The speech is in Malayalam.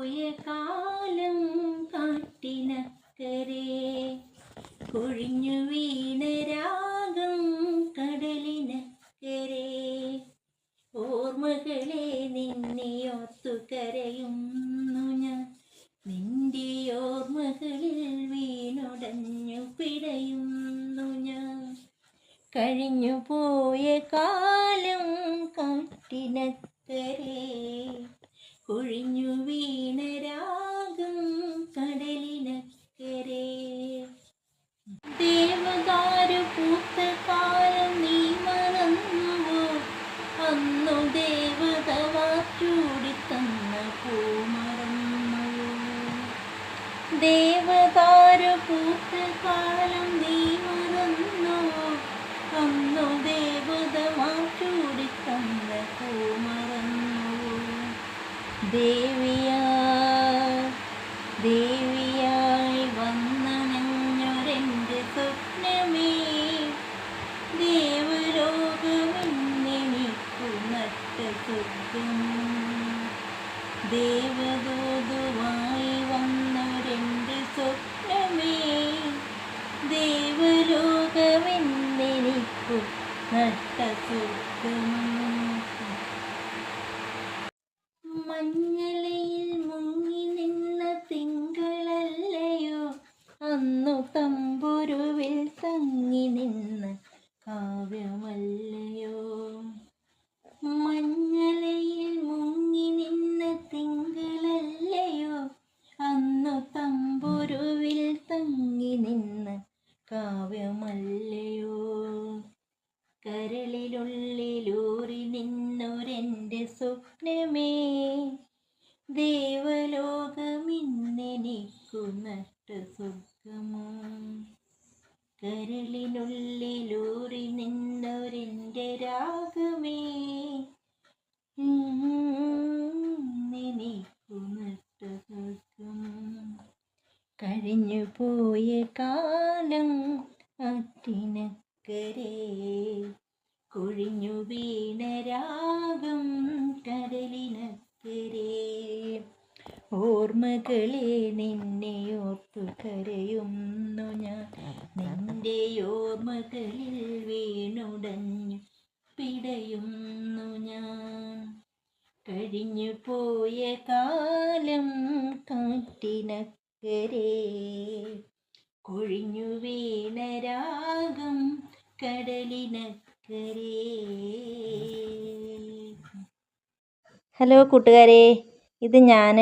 പോയ കാലം കാട്ടിനക്കരെ കൊഴിഞ്ഞു വീണ രാഗം കടലിനക്കരെ ഓർമ്മകളെ നിന്നെ ഓർത്തു കരയുന്നു ഞാൻ നിന്റെ ഓർമ്മകളിൽ വീണുടഞ്ഞു പിടയുന്നു ഞാൻ കഴിഞ്ഞു പോയ കാലം കാട്ടിനക്കരെ കൊഴിഞ്ഞു വീണ രാഗം കടലിനക്കരെ ദേവദാരു പൂത്ത കാലം നീ മറന്നുവോ അന്നു ദേവത വാറ്റൂടി തന്ന പൂ മറന്നുവോ ദേവദാരു പൂത്ത കാലം നീ മറന്നുവോ അന്നു ദേവത വാറ്റൂടി തന്ന പൂ മറന്നുവോ ദേവിയായി വന്നണഞ്ഞൊരെൻ്റെ സ്വപ്നമേ ദേവലോകമെന്നെനിക്കു നട്ട സ്വർഗം ദേവദൂതുവായി വന്നൊരെൻ്റെ സ്വപ്നമേ ദേവലോകമെന്നെനിക്കു നട്ട സ്വർഗം മഞ്ഞളയിൽ മുങ്ങി നിന്ന തിങ്കളല്ലയോ അന്നു തമ്പുരുവിൽ തങ്ങി നിന്ന കാവ്യമല്ലയോ മഞ്ഞളയിൽ മുങ്ങി നിന്ന തിങ്കളല്ലയോ അന്നു തമ്പുരുവിൽ തങ്ങി നിന്ന കാവ്യമല്ലയോ കരളിനുള്ളിലൂറി നിന്നൊരെൻ്റെ സ്വപ്നമേ ദേവലോകമിന്നെനിക്കു നട്ട സ്വർഗമോ കരളിനുള്ളിലൂറി നിന്നൊരെൻ്റെ രാഗമേ എനിക്കു നട്ട സ്വർഗമോ കഴിഞ്ഞു പോയ കാലം കാട്ടിനക്കരെ കൊഴിഞ്ഞു വീണ രാഗം കടലിനക്കരെ ഓർമ്മകളെ നിന്നെ ഓർത്തു കരയുന്നു ഞാൻ നിന്റെ ഓർമ്മകളിൽ വീണുടഞ്ഞു പിടയുന്നു ഞാൻ കഴിഞ്ഞു പോയ കാലം കാട്ടിനക്കരെ കൊഴിഞ്ഞു വീണ രാഗം കടലിനക്കരെ. ഹലോ കൂട്ടുകാരെ, ഇത് ഞാൻ